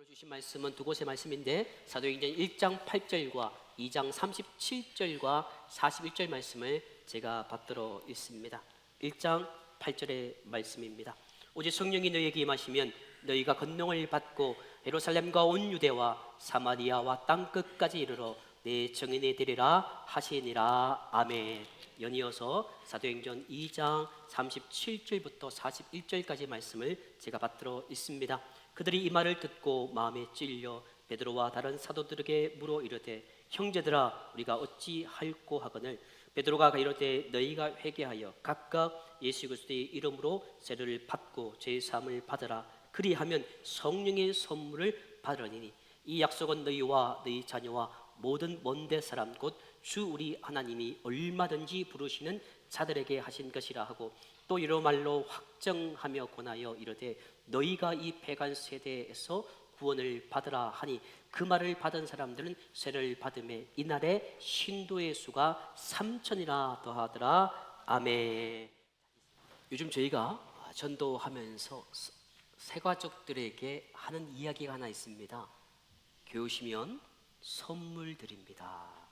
오늘 주신 말씀은 두 곳의 말씀인데 사도행전 1장 8절과 2장 37절과 41절 말씀을 제가 받들어 있습니다. 1장 8절의 말씀입니다. 오직 성령이 너희에게 임하시면 너희가 권능을 받고 예루살렘과 온 유대와 사마리아와 땅 끝까지 이르러 내 증인이 되리라 하시니라. 아멘. 연이어서 사도행전 2장 37절부터 41절까지 말씀을 제가 받들어 있습니다. 그들이 이 말을 듣고 마음에 찔려 베드로와 다른 사도들에게 물어 이르되 형제들아 우리가 어찌할꼬 하거늘 베드로가 이르되 너희가 회개하여 각각 예수 그리스도의 이름으로 세례를 받고 죄 사함을 받으라. 그리하면 성령의 선물을 받으리니 이 약속은 너희와 너희 자녀와 모든 먼데 사람 곧 주 우리 하나님이 얼마든지 부르시는 자들에게 하신 것이라 하고 또 이런 말로 확정하며 권하여 이르되 너희가 이 패간 세대에서 구원을 받으라 하니 그 말을 받은 사람들은 세례를 받음에 이날에 신도의 수가 3,000이나 더하더라. 아멘. 요즘 저희가 전도하면서 새가족들에게 하는 이야기가 하나 있습니다. 교회 오시면 선물 드립니다.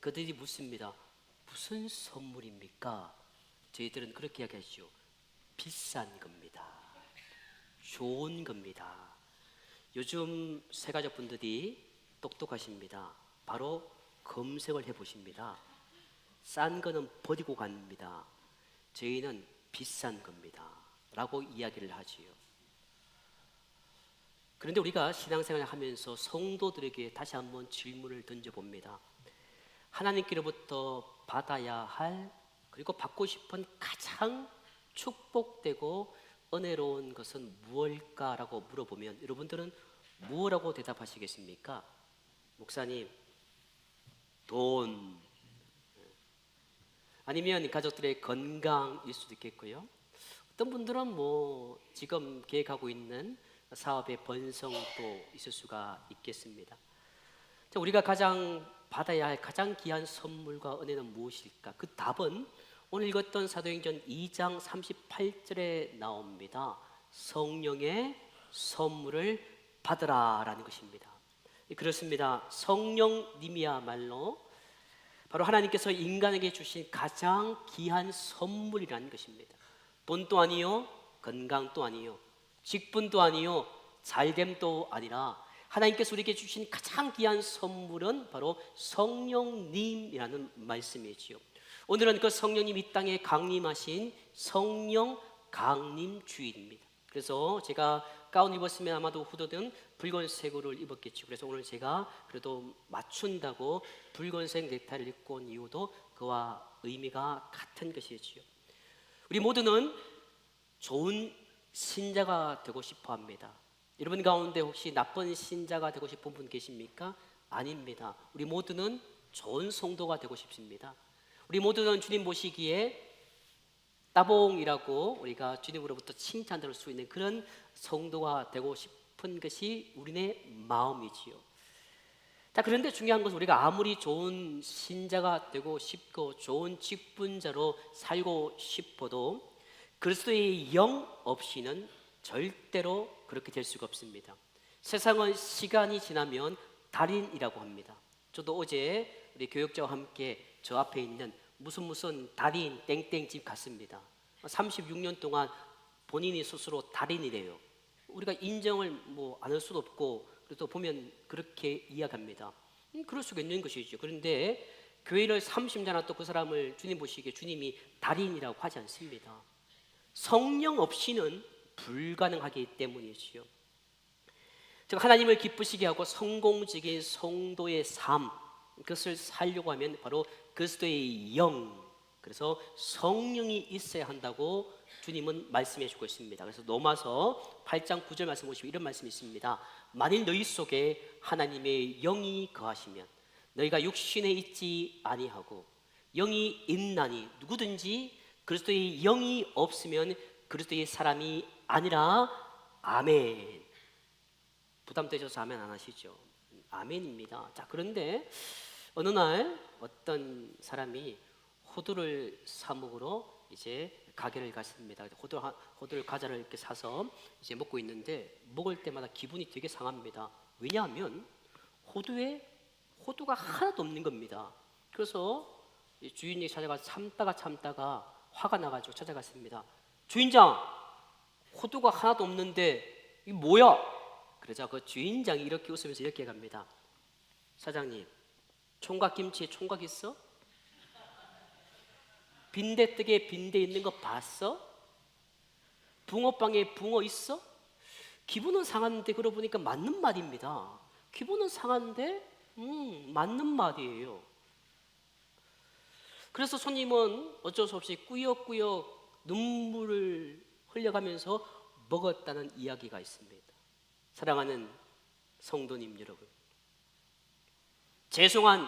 그들이 묻습니다. 무슨 선물입니까? 저희들은 그렇게 이야기하시죠. 비싼 겁니다. 좋은 겁니다. 요즘 새가족분들이 똑똑하십니다. 바로 검색을 해보십니다. 싼 거는 버리고 갑니다. 저희는 비싼 겁니다 라고 이야기를 하지요. 그런데 우리가 신앙생활을 하면서 성도들에게 다시 한번 질문을 던져봅니다. 하나님께로부터 받아야 할 그리고 받고 싶은 가장 축복되고 은혜로운 것은 무엇일까라고 물어보면 여러분들은 무엇라고 대답하시겠습니까? 목사님, 돈, 아니면 가족들의 건강일 수도 있겠고요. 어떤 분들은 지금 계획하고 있는 사업의 번성도 있을 수가 있겠습니다. 자, 우리가 받아야 할 가장 귀한 선물과 은혜는 무엇일까? 그 답은 오늘 읽었던 사도행전 2장 38절에 나옵니다. 성령의 선물을 받으라라는 것입니다. 그렇습니다. 성령님이야말로 바로 하나님께서 인간에게 주신 가장 귀한 선물이라는 것입니다. 돈도 아니요, 건강도 아니요, 직분도 아니요, 잘됨도 아니라 하나님께서 우리에게 주신 가장 귀한 선물은 바로 성령님이라는 말씀이지요. 오늘은 그 성령님 이 땅에 강림하신 성령 강림 주일입니다. 그래서 제가 가운 입었으면 아마도 후드는 붉은색으로 입었겠죠. 그래서 오늘 제가 그래도 맞춘다고 붉은색 넥타이를 입고 온 이유도 그와 의미가 같은 것이지요. 우리 모두는 좋은 신자가 되고 싶어 합니다. 여러분 가운데 혹시 나쁜 신자가 되고 싶은 분 계십니까? 아닙니다. 우리 모두는 좋은 성도가 되고 싶습니다. 우리 모두는 주님 보시기에 따봉이라고 우리가 주님으로부터 칭찬 들을 수 있는 그런 성도가 되고 싶은 것이 우리네 마음이지요. 자, 그런데 중요한 것은 우리가 아무리 좋은 신자가 되고 싶고 좋은 직분자로 살고 싶어도 그리스도의 영 없이는 절대로 그렇게 될 수가 없습니다. 세상은 시간이 지나면 달인이라고 합니다. 저도 어제 우리 교역자와 함께 저 앞에 있는 무슨 달인 땡땡집 갔습니다. 36년 동안 본인이 스스로 달인이래요. 우리가 인정을 안 할 수도 없고 그래도 보면 그렇게 이야기합니다. 그럴 수가 있는 것이죠. 그런데 교회를 30년 또 그 사람을 주님 보시기에 주님이 달인이라고 하지 않습니다. 성령 없이는 불가능하기 때문이지요. 즉 하나님을 기쁘시게 하고 성공적인 성도의 삶 그것을 살려고 하면 바로 그리스도의 영, 그래서 성령이 있어야 한다고 주님은 말씀해 주고 있습니다. 그래서 로마서 8장 9절 말씀 보시면 이런 말씀이 있습니다. 만일 너희 속에 하나님의 영이 거하시면 너희가 육신에 있지 아니하고 영이 있나니 누구든지 그리스도의 영이 없으면 그리스도의 사람이 아니라. 아멘. 부담되셔서 아멘 안 하시죠? 아멘입니다. 자, 그런데 어느 날 어떤 사람이 호두를 사 먹으러 이제 가게를 갔습니다. 호두 과자를 이렇게 사서 이제 먹고 있는데 먹을 때마다 기분이 되게 상합니다. 왜냐하면 호두가 하나도 없는 겁니다. 그래서 주인이 찾아가서 참다가 화가 나가지고 찾아갔습니다. 주인장, 호두가 하나도 없는데 이게 뭐야? 그러자 그 주인장이 이렇게 웃으면서 이렇게 갑니다. 사장님, 총각김치에 총각 있어? 빈대떡에 빈대 있는 거 봤어? 붕어빵에 붕어 있어? 기분은 상한데 그러고 보니까 맞는 말입니다. 기분은 상한데 맞는 말이에요. 그래서 손님은 어쩔 수 없이 꾸역꾸역 눈물을 흘려가면서 먹었다는 이야기가 있습니다. 사랑하는 성도님 여러분, 죄송한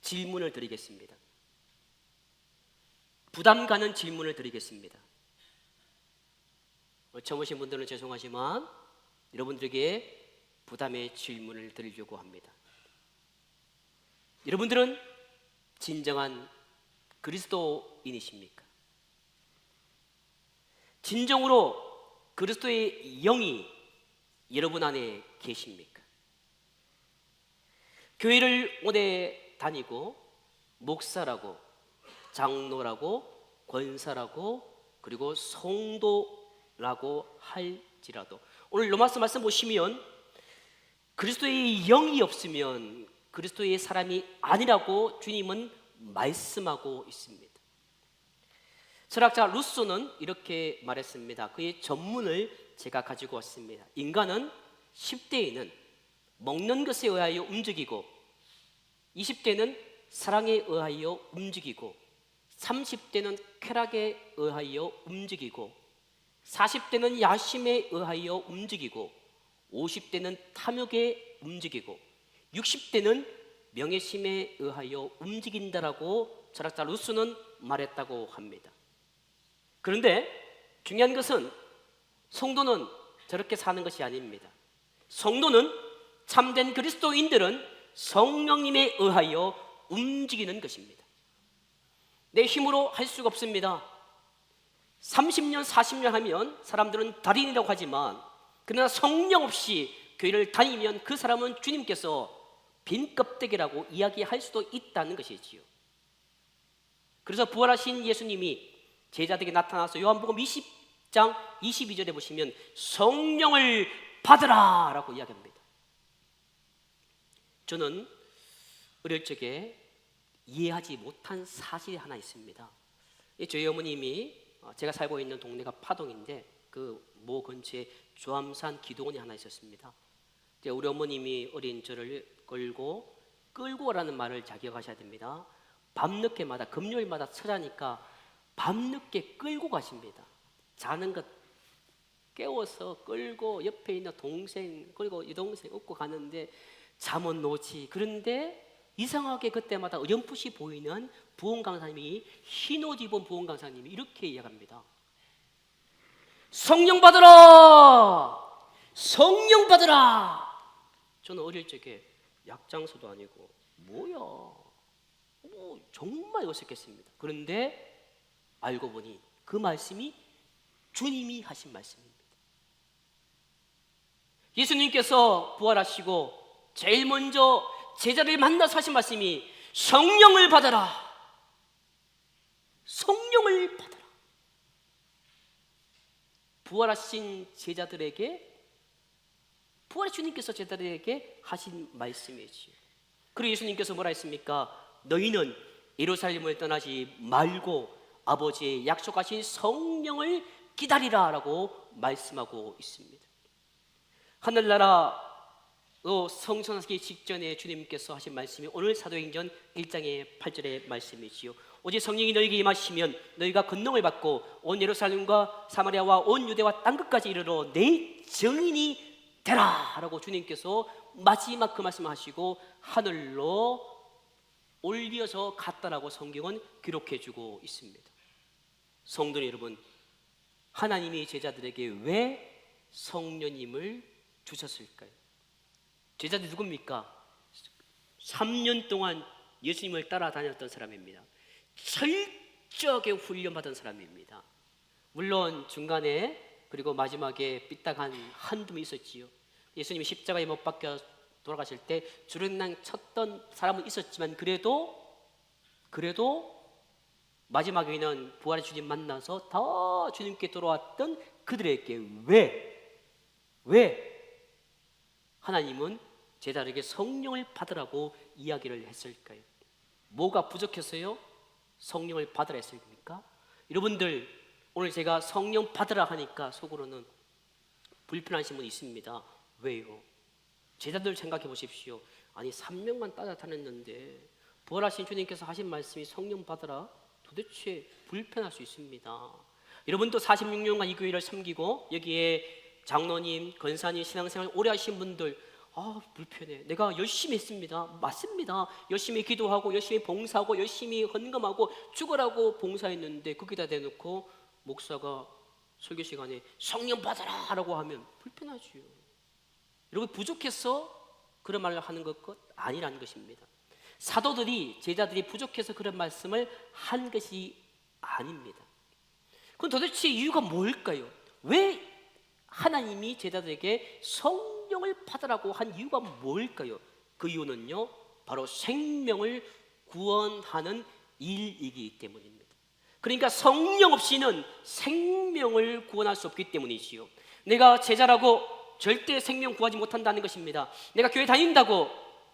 질문을 드리겠습니다. 부담 가는 질문을 드리겠습니다. 처음 오신 분들은 죄송하지만 여러분들에게 부담의 질문을 드리려고 합니다. 여러분들은 진정한 그리스도인이십니까? 진정으로 그리스도의 영이 여러분 안에 계십니까? 교회를 오래 다니고 목사라고 장로라고 권사라고 그리고 성도라고 할지라도 오늘 로마서 말씀 보시면 그리스도의 영이 없으면 그리스도의 사람이 아니라고 주님은 말씀하고 있습니다. 철학자 루소는 이렇게 말했습니다. 그의 전문을 제가 가지고 왔습니다. 인간은 10대에는 먹는 것에 의하여 움직이고 20대는 사랑에 의하여 움직이고 30대는 쾌락에 의하여 움직이고 40대는 야심에 의하여 움직이고 50대는 탐욕에 움직이고 60대는 명예심에 의하여 움직인다라고 철학자 루소는 말했다고 합니다. 그런데 중요한 것은 성도는 저렇게 사는 것이 아닙니다. 성도는 참된 그리스도인들은 성령님에 의하여 움직이는 것입니다. 내 힘으로 할 수가 없습니다. 30년, 40년 하면 사람들은 달인이라고 하지만 그러나 성령 없이 교회를 다니면 그 사람은 주님께서 빈 껍데기라고 이야기할 수도 있다는 것이지요. 그래서 부활하신 예수님이 제자들에게 나타나서 요한복음 20장 22절에 보시면 성령을 받으라 라고 이야기합니다. 저는 어릴 적에 이해하지 못한 사실이 하나 있습니다. 저희 어머님이 제가 살고 있는 동네가 파동인데 그 모 근처에 조암산 기도원이 하나 있었습니다. 우리 어머님이 어린 저를 끌고 오라는 말을 자기억하셔야 됩니다. 밤늦게마다 금요일마다 철하니까 밤늦게 끌고 가십니다. 자는 것 깨워서 끌고 옆에 있는 동생 끌고 이 동생 업고 가는데 잠은 오지. 그런데 이상하게 그때마다 어렴풋이 보이는 부흥 강사님이 흰 옷 입은 부흥 강사님이 이렇게 이야기합니다. 성령 받으라! 성령 받으라! 저는 어릴 적에 약장수도 아니고 뭐야? 정말 어색했습니다. 그런데 알고 보니 그 말씀이 주님이 하신 말씀입니다. 예수님께서 부활하시고 제일 먼저 제자를 만나서 하신 말씀이 성령을 받아라. 성령을 받아라. 부활하신 제자들에게 부활의 주님께서 제자들에게 하신 말씀이지요. 그리고 예수님께서 뭐라 했습니까? 너희는 예루살렘을 떠나지 말고 아버지의 약속하신 성령을 기다리라 라고 말씀하고 있습니다. 하늘나라 성천하기 직전에 주님께서 하신 말씀이 오늘 사도행전 1장의 8절의 말씀이지요. 오직 성령이 너희에게 임하시면 너희가 권능을 받고 온 예루살렘과 사마리아와 온 유대와 땅끝까지 이르러 내 증인이 되라 라고 주님께서 마지막 그 말씀을 하시고 하늘로 올려서 갔다라고 성경은 기록해주고 있습니다. 성도 여러분, 하나님이 제자들에게 왜 성령님을 주셨을까요? 제자들이 누굽니까? 3년 동안 예수님을 따라다녔던 사람입니다. 철저하게 훈련받은 사람입니다. 물론 중간에 그리고 마지막에 삐딱한 한두 명 있었지요. 예수님이 십자가에 못 박혀 돌아가실 때 주랭랑 쳤던 사람은 있었지만 그래도 마지막에는 부활의 주님 만나서 더 주님께 돌아왔던 그들에게 왜 하나님은 제자들에게 성령을 받으라고 이야기를 했을까요? 뭐가 부족해서요? 성령을 받으라 했습니까? 여러분들, 오늘 제가 성령 받으라 하니까 속으로는 불편하신 분이 있습니다. 왜요? 제자들 생각해 보십시오. 아니 3년간 따라다녔는데 부활하신 주님께서 하신 말씀이 성령 받으라? 도대체 불편할 수 있습니다. 여러분도 46년간 이 교회를 섬기고 여기에 장로님, 권사님, 신앙생활 오래 하신 분들, 불편해. 내가 열심히 했습니다. 맞습니다. 열심히 기도하고 열심히 봉사하고 열심히 헌금하고 죽으라고 봉사했는데 거기다 대놓고 목사가 설교 시간에 성령 받아라 라고 하면 불편하지요. 여러분, 부족해서 그런 말을 하는 것 아니라는 것입니다. 사도들이, 제자들이 부족해서 그런 말씀을 한 것이 아닙니다. 그럼 도대체 이유가 뭘까요? 왜 하나님이 제자들에게 성령을 받으라고 한 이유가 뭘까요? 그 이유는요, 바로 생명을 구원하는 일이기 때문입니다. 그러니까 성령 없이는 생명을 구원할 수 없기 때문이지요. 내가 제자라고 절대 생명 구하지 못한다는 것입니다. 내가 교회 다닌다고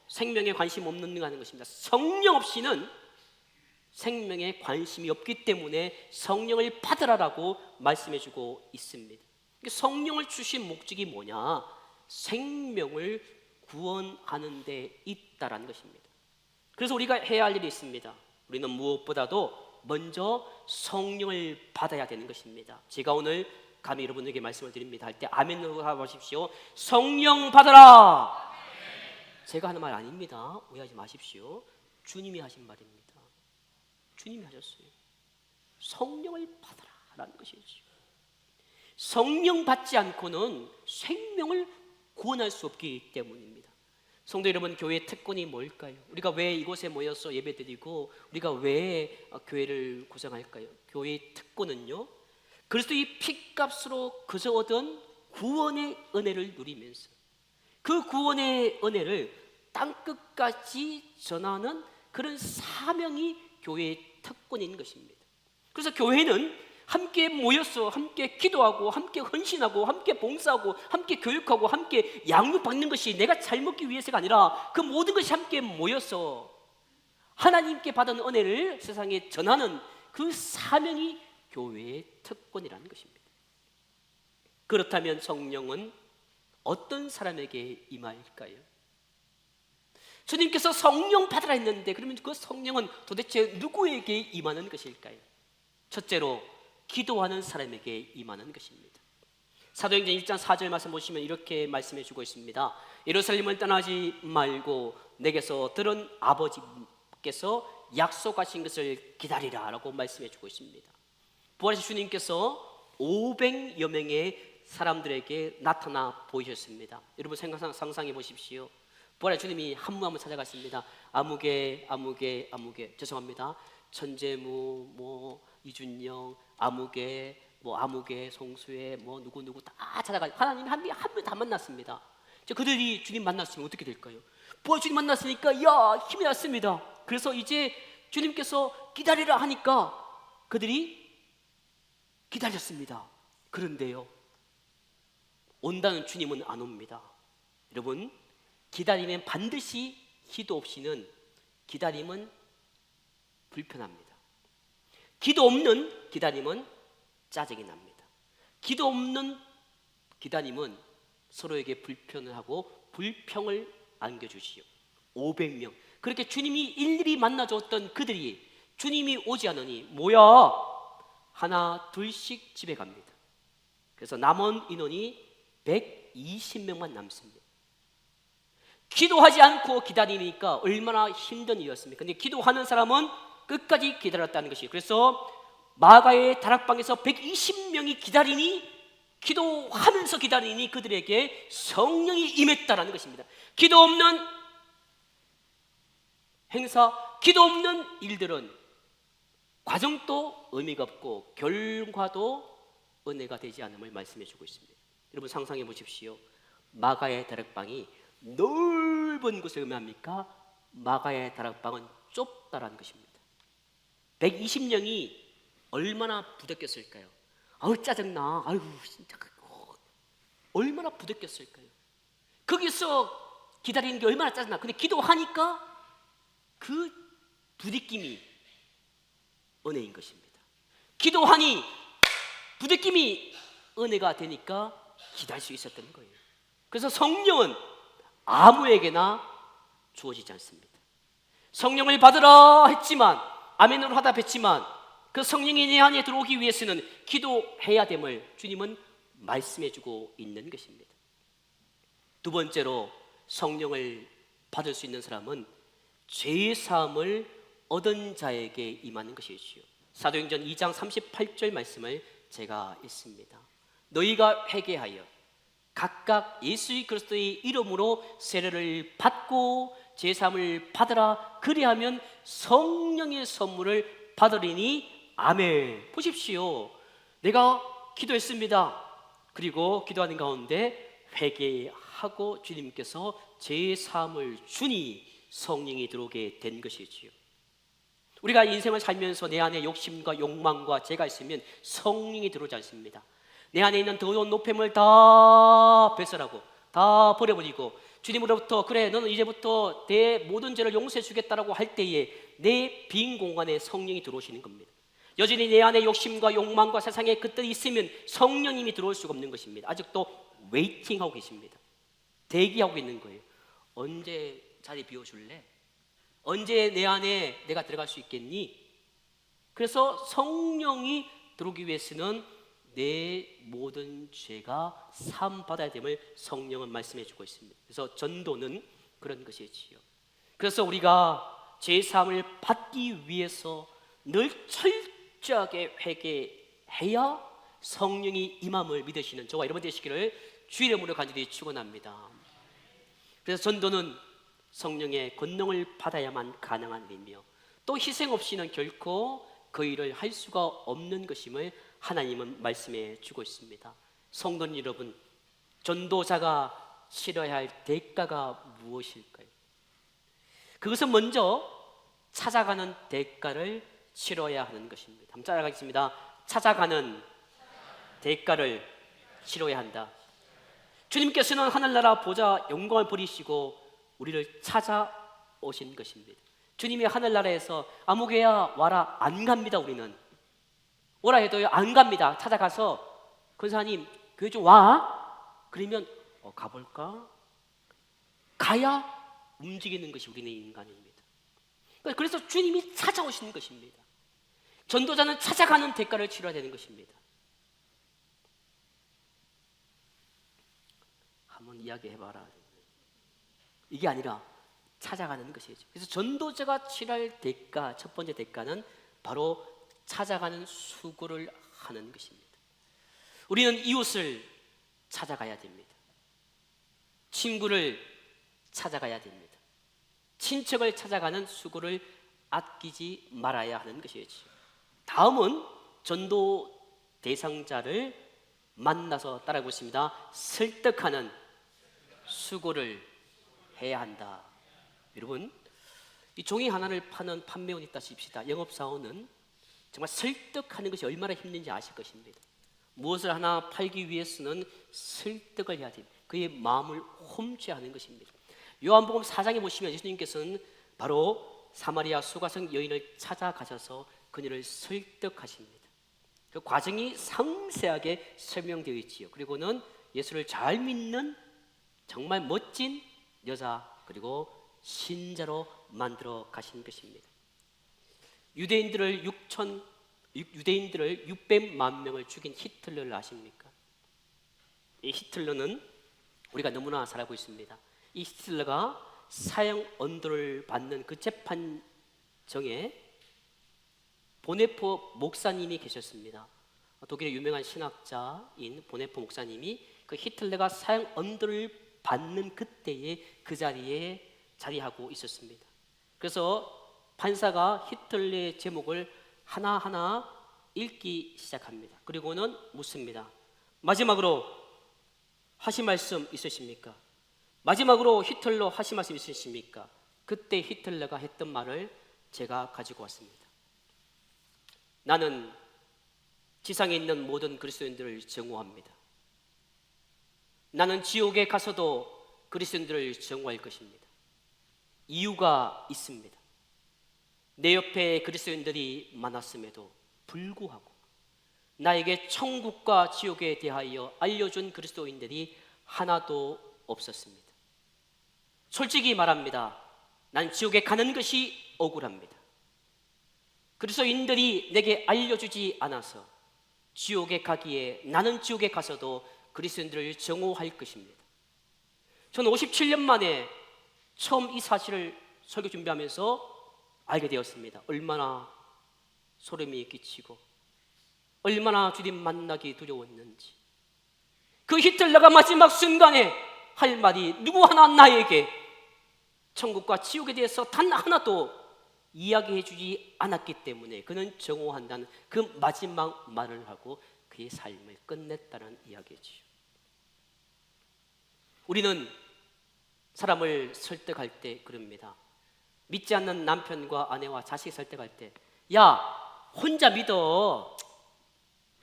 생명에 관심 없는 것입니다. 성령 없이는 생명에 관심이 없기 때문에 성령을 받으라라고 말씀해주고 있습니다. 성령을 주신 목적이 뭐냐? 생명을 구원하는 데 있다라는 것입니다. 그래서 우리가 해야 할 일이 있습니다. 우리는 무엇보다도 먼저 성령을 받아야 되는 것입니다. 제가 오늘 감히 여러분에게 말씀을 드립니다. 할 때 아멘으로 하십시오. 성령 받아라. 제가 하는 말 아닙니다. 오해하지 마십시오. 주님이 하신 말입니다. 주님이 하셨어요. 성령을 받아라라는 것이죠. 성령 받지 않고는 생명을 구원할 수 없기 때문입니다. 성도 여러분, 교회의 특권이 뭘까요? 우리가 왜 이곳에 모여서 예배드리고 우리가 왜 교회를 구성할까요? 교회의 특권은요, 그리스도의 피값으로 그저 얻은 구원의 은혜를 누리면서 그 구원의 은혜를 땅끝까지 전하는 그런 사명이 교회의 특권인 것입니다. 그래서 교회는 함께 모여서 함께 기도하고 함께 헌신하고 함께 봉사하고 함께 교육하고 함께 양육받는 것이 내가 잘 먹기 위해서가 아니라 그 모든 것이 함께 모여서 하나님께 받은 은혜를 세상에 전하는 그 사명이 교회의 특권이라는 것입니다. 그렇다면 성령은 어떤 사람에게 임할까요? 주님께서 성령 받으라 했는데 그러면 그 성령은 도대체 누구에게 임하는 것일까요? 첫째로 기도하는 사람에게 임하는 것입니다. 사도행전 1장 4절 말씀 보시면 이렇게 말씀해 주고 있습니다. 예루살렘을 떠나지 말고 내게서 들은 아버지께서 약속하신 것을 기다리라 라고 말씀해 주고 있습니다. 부활하신 주님께서 500여 명의 사람들에게 나타나 보이셨습니다. 여러분 상상해 보십시오. 부활의 주님이 한 분 한 분 찾아갔습니다. 아무개 죄송합니다. 천재무 이준영 아무개 송수혜 누구 다 찾아가 하나님이 한 명 다 만났습니다. 그들이 주님 만났으면 어떻게 될까요? 부활 주님 만났으니까 힘이 났습니다. 그래서 이제 주님께서 기다리라 하니까 그들이 기다렸습니다. 그런데요, 온다는 주님은 안 옵니다. 여러분, 기다리면 반드시 기도 없이는 기다림은 불편합니다. 기도 없는 기다림은 짜증이 납니다. 기도 없는 기다림은 서로에게 불편을 하고 불평을 안겨주시오. 500명 그렇게 주님이 일일이 만나줬던 그들이 주님이 오지 않으니 하나 둘씩 집에 갑니다. 그래서 남은 인원이 120명만 남습니다. 기도하지 않고 기다리니까 얼마나 힘든 일이었습니까? 근데 기도하는 사람은 끝까지 기다렸다는 것이에요. 그래서 마가의 다락방에서 120명이 기도하면서 기다리니 그들에게 성령이 임했다라는 것입니다. 기도 없는 행사, 기도 없는 일들은 과정도 의미가 없고 결과도 은혜가 되지 않음을 말씀해 주고 있습니다. 여러분 상상해 보십시오. 마가의 다락방이 넓은 것을 의미합니까? 마가의 다락방은 좁다라는 것입니다. 120명이 얼마나 부대꼈을까요? 아우 짜증나. 아유 진짜 얼마나 부대꼈을까요? 거기서 기다리는 게 얼마나 짜증나. 근데 기도하니까 그 부대낌이 은혜인 것입니다. 기도하니 부대낌이 은혜가 되니까 기도할 수 있었던 거예요. 그래서 성령은 아무에게나 주어지지 않습니다. 성령을 받으라 했지만, 아멘으로 화답했지만 그 성령이 내 안에 들어오기 위해서는 기도해야 됨을 주님은 말씀해 주고 있는 것입니다. 두 번째로 성령을 받을 수 있는 사람은 죄사함을 얻은 자에게 임하는 것이지요. 사도행전 2장 38절 말씀을 제가 읽습니다. 너희가 회개하여 각각 예수 그리스도의 이름으로 세례를 받고 죄사함을 받으라. 그리하면 성령의 선물을 받으리니 아멘. 보십시오. 내가 기도했습니다. 그리고 기도하는 가운데 회개하고 주님께서 죄사함을 주니 성령이 들어오게 된 것이지요. 우리가 인생을 살면서 내 안에 욕심과 욕망과 죄가 있으면 성령이 들어오지 않습니다. 내 안에 있는 더러운 노폐물 다 배설하고 다 버려버리고 주님으로부터 그래 너는 이제부터 내 모든 죄를 용서해 주겠다라고 할 때에 내 빈 공간에 성령이 들어오시는 겁니다. 여전히 내 안에 욕심과 욕망과 세상의 것들이 있으면 성령님이 들어올 수가 없는 것입니다. 아직도 웨이팅하고 계십니다. 대기하고 있는 거예요. 언제 자리 비워줄래? 언제 내 안에 내가 들어갈 수 있겠니? 그래서 성령이 들어오기 위해서는 내 모든 죄가 사함받아야 됨을 성령은 말씀해 주고 있습니다. 그래서 전도는 그런 것이지요. 그래서 우리가 죄사함을 받기 위해서 늘 철저하게 회개해야 성령이 임함을 믿으시는 저와 여러분 되시기를 주의 이름으로 간절히 축원합니다. 그래서 전도는 성령의 권능을 받아야만 가능한 일이며 또 희생 없이는 결코 그 일을 할 수가 없는 것임을 하나님은 말씀해 주고 있습니다. 성도 여러분, 전도자가 치러야 할 대가가 무엇일까요? 그것은 먼저 찾아가는 대가를 치러야 하는 것입니다. 한번 따라가겠습니다. 찾아가는 대가를 치러야 한다. 주님께서는 하늘나라 보좌 영광을 버리시고 우리를 찾아오신 것입니다. 주님이 하늘나라에서 아무 개야 와라 안 갑니다. 우리는 오라 해도요 안 갑니다. 찾아가서 권사님 교회 좀 와? 그러면 가볼까? 가야 움직이는 것이 우리는 인간입니다. 그래서 주님이 찾아오시는 것입니다. 전도자는 찾아가는 대가를 치러야 되는 것입니다. 한번 이야기해봐라. 이게 아니라 찾아가는 것이죠. 그래서 전도자가 치러야 대가, 첫 번째 대가는 바로 찾아가는 수고를 하는 것입니다. 우리는 이웃을 찾아가야 됩니다. 친구를 찾아가야 됩니다. 친척을 찾아가는 수고를 아끼지 말아야 하는 것이죠. 다음은 전도 대상자를 만나서 따라하고 있습니다. 설득하는 수고를 해야 한다. 여러분, 이 종이 하나를 파는 판매원이 있다 칩시다. 영업사원은 정말 설득하는 것이 얼마나 힘든지 아실 것입니다. 무엇을 하나 팔기 위해서는 설득을 해야 됩니다. 그의 마음을 훔쳐야 하는 것입니다. 요한복음 4장에 보시면 예수님께서는 바로 사마리아 수가성 여인을 찾아가셔서 그녀를 설득하십니다. 그 과정이 상세하게 설명되어 있지요. 그리고는 예수를 잘 믿는 정말 멋진 여자 그리고 신자로 만들어 가신 것입니다. 유대인들을 600만 명을 죽인 히틀러를 아십니까? 이 히틀러는 우리가 너무나 잘 알고 있습니다. 이 히틀러가 사형 언도를 받는 그 재판정에 보네포 목사님이 계셨습니다. 독일의 유명한 신학자인 보네포 목사님이 그 히틀러가 사형 언도를 받는 그때에 그 자리에 자리하고 있었습니다. 그래서 판사가 히틀러의 제목을 하나하나 읽기 시작합니다. 그리고는 묻습니다. 마지막으로 하신 말씀 있으십니까? 마지막으로 히틀러 하신 말씀 있으십니까? 그때 히틀러가 했던 말을 제가 가지고 왔습니다. 나는 지상에 있는 모든 그리스도인들을 정오합니다. 나는 지옥에 가서도 그리스도인들을 정오할 것입니다. 이유가 있습니다. 내 옆에 그리스도인들이 많았음에도 불구하고 나에게 천국과 지옥에 대하여 알려준 그리스도인들이 하나도 없었습니다. 솔직히 말합니다. 난 지옥에 가는 것이 억울합니다. 그리스도인들이 내게 알려주지 않아서 지옥에 가기에 나는 지옥에 가서도 그리스도인들을 정오할 것입니다. 저는 57년 만에 처음 이 사실을 설교 준비하면서 알게 되었습니다. 얼마나 소름이 끼치고 얼마나 주님 만나기 두려웠는지. 그 히틀러가 마지막 순간에 할 말이 누구 하나 나에게 천국과 지옥에 대해서 단 하나도 이야기해 주지 않았기 때문에 그는 정오한다는 그 마지막 말을 하고 그의 삶을 끝냈다는 이야기지요. 우리는 사람을 설득할 때 그럽니다. 믿지 않는 남편과 아내와 자식 설득할 때, 야, 혼자 믿어.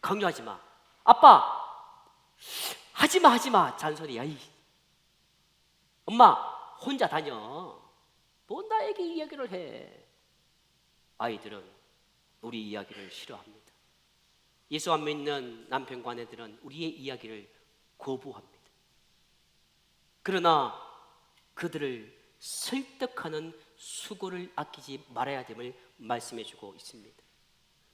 강요하지 마. 아빠, 하지 마. 잔소리야. 엄마, 혼자 다녀. 뭐 나에게 이야기를 해. 아이들은 우리 이야기를 싫어합니다. 예수 안 믿는 남편과 아내들은 우리의 이야기를 거부합니다. 그러나 그들을 설득하는 수고를 아끼지 말아야 됨을 말씀해 주고 있습니다.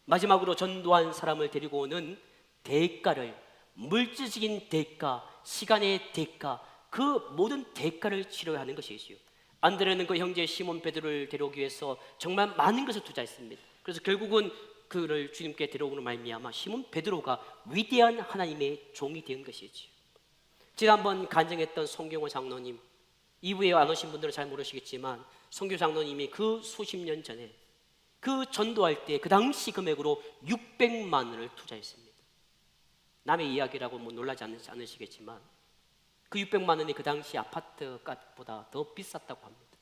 마지막으로 전도한 사람을 데리고 오는 대가를, 물질적인 대가, 시간의 대가, 그 모든 대가를 치러야 하는 것이지요. 안드레는 그 형제 시몬 베드로를 데려오기 위해서 정말 많은 것을 투자했습니다. 그래서 결국은 그를 주님께 데려오는 말미암아 시몬 베드로가 위대한 하나님의 종이 된 것이지요. 지난번 간증했던 송경호 장로님, 이후에 안 오신 분들은 잘 모르시겠지만 송교 장로님이 그 수십 년 전에 그 전도할 때 그 당시 금액으로 600만 원을 투자했습니다. 남의 이야기라고 뭐 놀라지 않으시겠지만 그 600만 원이 그 당시 아파트 값보다 더 비쌌다고 합니다.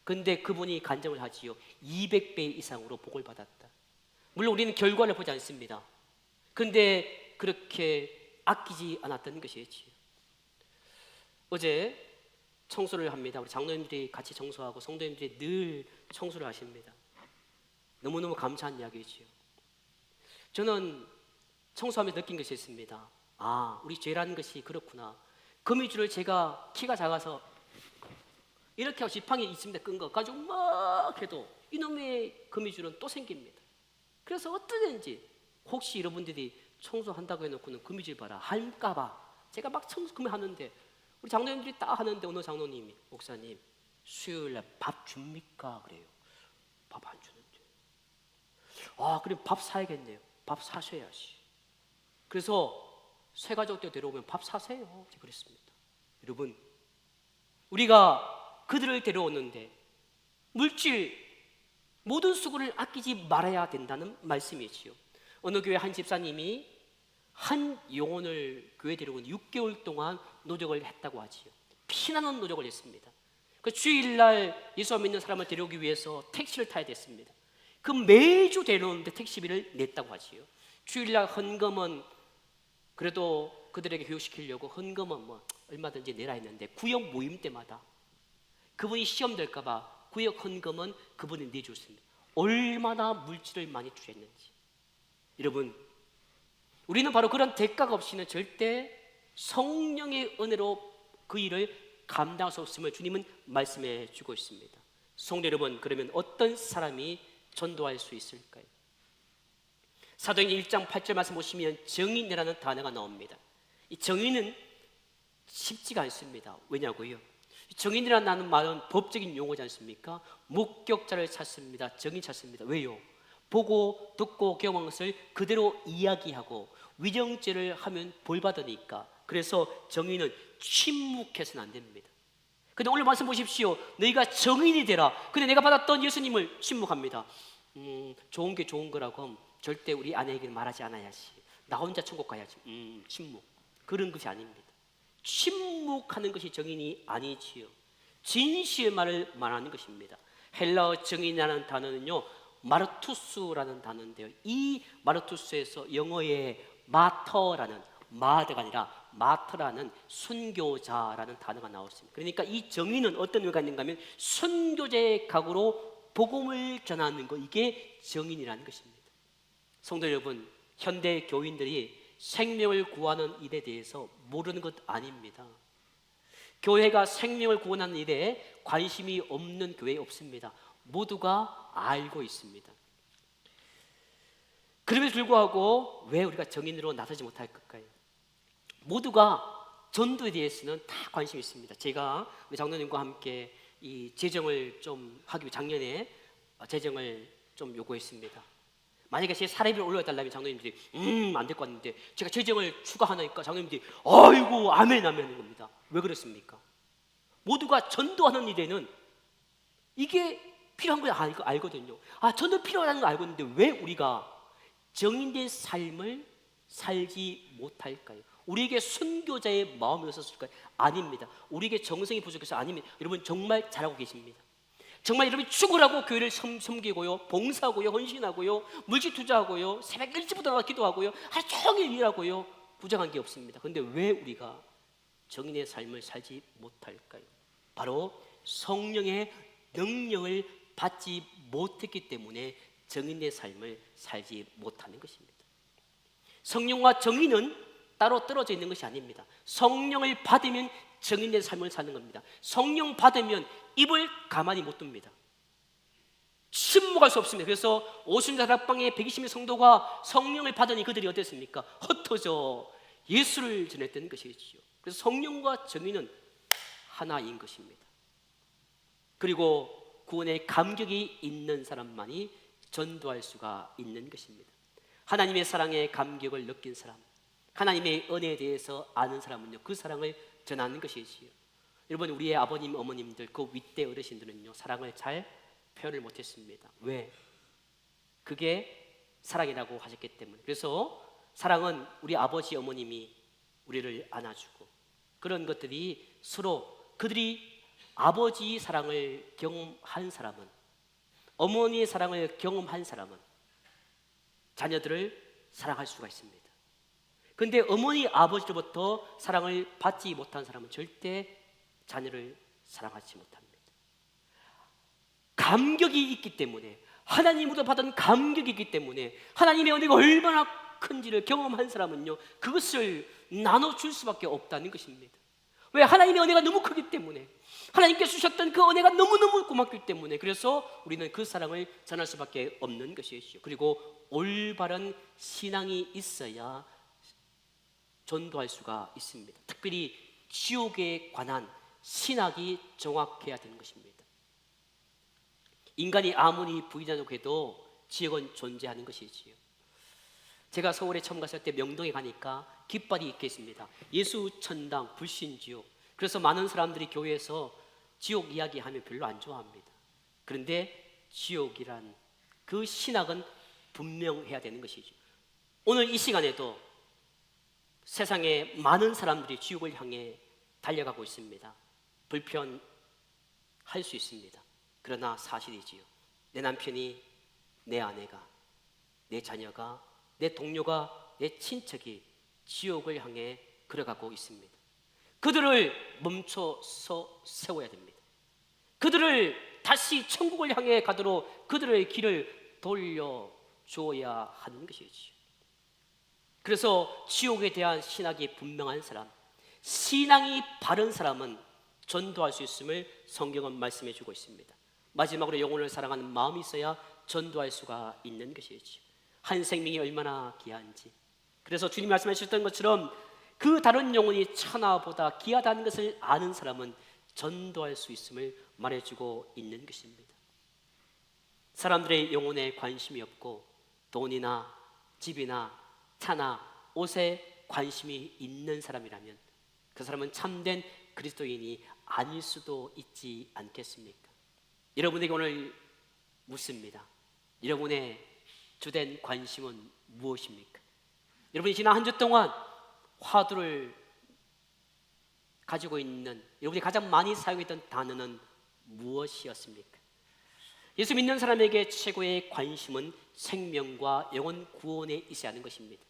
그런데 그분이 간증을 하지요. 200배 이상으로 복을 받았다. 물론 우리는 결과를 보지 않습니다. 그런데 그렇게 아끼지 않았던 것이지요. 어제 청소를 합니다. 우리 장로님들이 같이 청소하고 성도님들이 늘 청소를 하십니다. 너무너무 감사한 이야기지요. 저는 청소하면서 느낀 것이 있습니다. 아, 우리 죄라는 것이 그렇구나. 거미줄을 제가 키가 작아서 이렇게 하고 지팡이 있습니다. 끈 거 가지고 막 해도 이놈의 거미줄은 또 생깁니다. 그래서 어떠든지 혹시 여러분들이 청소한다고 해놓고는 거미줄 봐라 할까봐 제가 막 청소 하는데 우리 장로님들이 딱 하는데 어느 장로님이 목사님 수요일날 밥 줍니까? 그래요. 밥 안 주는데. 아, 그럼 밥 사야겠네요. 밥 사셔야지. 그래서 새 가족들 데려오면 밥 사세요. 제가 그랬습니다. 여러분, 우리가 그들을 데려오는데 물질 모든 수고를 아끼지 말아야 된다는 말씀이지요. 어느 교회 한 집사님이 한 영혼을 교회 데려온 6개월 동안 노력을 했다고 하지요. 피나는 노력을 했습니다. 그 주일날 예수 믿는 사람을 데려오기 위해서 택시를 타야 됐습니다. 그 매주 데려오는데 택시비를 냈다고 하지요. 주일날 헌금은 그래도 그들에게 교육시키려고 헌금은 뭐 얼마든지 내라 했는데 구역 모임 때마다 그분이 시험 될까봐 구역 헌금은 그분이 내줬습니다. 얼마나 물질을 많이 주셨는지. 여러분, 우리는 바로 그런 대가가 없이는 절대 성령의 은혜로 그 일을 감당할 수 없음을 주님은 말씀해 주고 있습니다. 성도 여러분, 그러면 어떤 사람이 전도할 수 있을까요? 사도행전 1장 8절 말씀 보시면 정인이라는 단어가 나옵니다. 이 정인은 쉽지가 않습니다. 왜냐고요? 정인이라는 말은 법적인 용어지 않습니까? 목격자를 찾습니다. 정인 찾습니다. 왜요? 보고 듣고 경험한 것을 그대로 이야기하고 위정죄를 하면 벌받으니까. 그래서 정인은 침묵해서는 안 됩니다. 근데 오늘 말씀 보십시오. 너희가 정인이 되라. 근데 내가 받았던 예수님을 침묵합니다. 좋은 게 좋은 거라고 하면 절대 우리 아내에게 말하지 않아야지. 나 혼자 천국 가야지. 침묵. 그런 것이 아닙니다. 침묵하는 것이 정인이 아니지요. 진실의 말을 말하는 것입니다. 헬라어 정인이라는 단어는요, 마르투스라는 단어인데요. 이 마르투스에서 영어의 마터라는, 마드가 아니라 마터라는 순교자라는 단어가 나왔습니다. 그러니까 이 정의는 어떤 의미가 있는가 하면 순교자의 각오로 복음을 전하는 것, 이게 정인이라는 것입니다. 성도 여러분, 현대 교인들이 생명을 구하는 일에 대해서 모르는 것 아닙니다. 교회가 생명을 구원하는 일에 관심이 없는 교회 없습니다. 모두가 알고 있습니다. 그럼에도 불구하고 왜 우리가 정인으로 나서지 못할 걸까요? 모두가 전도에 대해서는 다 관심이 있습니다. 제가 우리 장로님과 함께 이 재정을 좀 하기 위해 작년에 재정을 좀 요구했습니다. 만약에 제 사례비를 올려달라면 장로님들이 안 될 것 같은데 제가 재정을 추가하니까 장로님들이 아이고 아멘 아멘 하는 겁니다. 왜 그렇습니까? 모두가 전도하는 일에는 이게 필요한 걸 알거든요. 전도 필요하다는 걸 알고 있는데 왜 우리가 정인된 삶을 살지 못할까요? 우리에게 순교자의 마음이 없었을까요? 아닙니다. 우리에게 정성이 부족해서 아닙니다. 여러분 정말 잘하고 계십니다. 정말 여러분이 죽으라고 교회를 섬기고요, 봉사하고요, 헌신하고요, 물질 투자하고요, 새벽 일찍부터 나와 기도하고요, 하루 종일 일하고요, 부정한 게 없습니다. 그런데 왜 우리가 정인의 삶을 살지 못할까요? 바로 성령의 능력을 받지 못했기 때문에 정인의 삶을 살지 못하는 것입니다. 성령과 정인은 따로 떨어져 있는 것이 아닙니다. 성령을 받으면 정인의 삶을 사는 겁니다. 성령 받으면 입을 가만히 못 둡니다. 침묵할 수 없습니다. 그래서 오순자락방에 120명 성도가 성령을 받으니 그들이 어땠습니까? 흩어져 예수를 전했던 것이지요. 그래서 성령과 정의는 하나인 것입니다. 그리고 구원의 감격이 있는 사람만이 전도할 수가 있는 것입니다. 하나님의 사랑에 감격을 느낀 사람, 하나님의 은혜에 대해서 아는 사람은요, 그 사랑을 전하는 것이지요. 여러분, 우리의 아버님, 어머님들, 그 윗대 어르신들은요, 사랑을 잘 표현을 못했습니다. 왜? 그게 사랑이라고 하셨기 때문에. 그래서 사랑은 우리 아버지, 어머님이 우리를 안아주고, 그런 것들이 서로 그들이 아버지의 사랑을 경험한 사람은, 어머니의 사랑을 경험한 사람은 자녀들을 사랑할 수가 있습니다. 그런데 어머니, 아버지로부터 사랑을 받지 못한 사람은 절대 자녀를 사랑하지 못합니다. 감격이 있기 때문에, 하나님으로부터 받은 감격이 있기 때문에, 하나님의 은혜가 얼마나 큰지를 경험한 사람은요, 그것을 나눠줄 수밖에 없다는 것입니다. 왜? 하나님의 은혜가 너무 크기 때문에, 하나님께 주셨던 그 은혜가 너무너무 고맙기 때문에, 그래서 우리는 그 사랑을 전할 수밖에 없는 것이죠. 그리고 올바른 신앙이 있어야 전도할 수가 있습니다. 특별히 지옥에 관한 신학이 정확해야 되는 것입니다. 인간이 아무리 부유하게도 지옥은 존재하는 것이지요. 제가 서울에 처음 갔을 때 명동에 가니까 깃발이 있겠습니다. 예수 천당 불신지옥. 그래서 많은 사람들이 교회에서 지옥 이야기하면 별로 안 좋아합니다. 그런데 지옥이란 그 신학은 분명해야 되는 것이죠. 오늘 이 시간에도 세상에 많은 사람들이 지옥을 향해 달려가고 있습니다. 불편할 수 있습니다. 그러나 사실이지요. 내 남편이, 내 아내가, 내 자녀가, 내 동료가, 내 친척이 지옥을 향해 걸어가고 있습니다. 그들을 멈춰서 세워야 됩니다. 그들을 다시 천국을 향해 가도록 그들의 길을 돌려줘야 하는 것이지요. 그래서 지옥에 대한 신학이 분명한 사람, 신앙이 바른 사람은 전도할 수 있음을 성경은 말씀해 주고 있습니다. 마지막으로 영혼을 사랑하는 마음이 있어야 전도할 수가 있는 것이지요. 한 생명이 얼마나 귀한지. 그래서 주님 말씀하셨던 것처럼 그 다른 영혼이 천하보다 귀하다는 것을 아는 사람은 전도할 수 있음을 말해주고 있는 것입니다. 사람들의 영혼에 관심이 없고 돈이나 집이나 차나 옷에 관심이 있는 사람이라면 그 사람은 참된 그리스도인이 아닐 수도 있지 않겠습니까? 여러분에게 오늘 묻습니다. 여러분의 주된 관심은 무엇입니까? 여러분이 지난 한 주 동안 화두를 가지고 있는 여러분이 가장 많이 사용했던 단어는 무엇이었습니까? 예수 믿는 사람에게 최고의 관심은 생명과 영혼 구원에 있어야 하는 것입니다.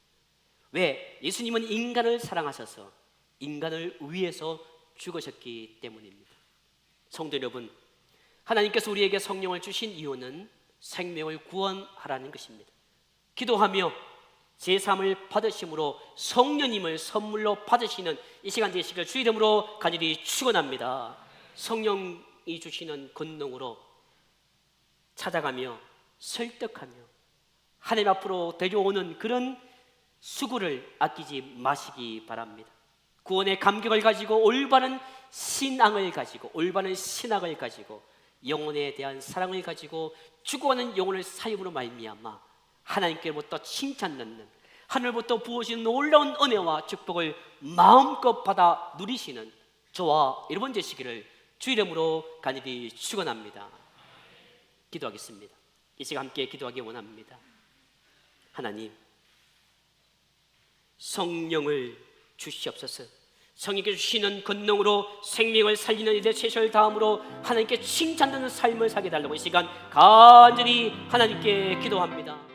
왜? 예수님은 인간을 사랑하셔서 인간을 위해서 죽으셨기 때문입니다. 성도 여러분, 하나님께서 우리에게 성령을 주신 이유는 생명을 구원하라는 것입니다. 기도하며 제3을 받으심으로 성령님을 선물로 받으시는 이 시간 되시길 주 이름으로 간절히 축원합니다. 성령이 주시는 권능으로 찾아가며 설득하며 하나님 앞으로 데려오는 그런 수고를 아끼지 마시기 바랍니다. 구원의 감격을 가지고 올바른 신앙을 가지고 올바른 신학을 가지고 영혼에 대한 사랑을 가지고 죽어가는 영혼을 사임으로 말미암아 하나님께로부터 칭찬받는 하늘부터 부어지는 놀라운 은혜와 축복을 마음껏 받아 누리시는 저와 여러분 되시기를 주 이름으로 간절히 축원합니다. 기도하겠습니다. 이 시간 함께 기도하기 원합니다. 하나님, 성령을 주시옵소서. 성령께서 주시는 권능으로 생명을 살리는 일에 최선을 다함으로 하나님께 칭찬되는 삶을 살게 달라고 이 시간 간절히 하나님께 기도합니다.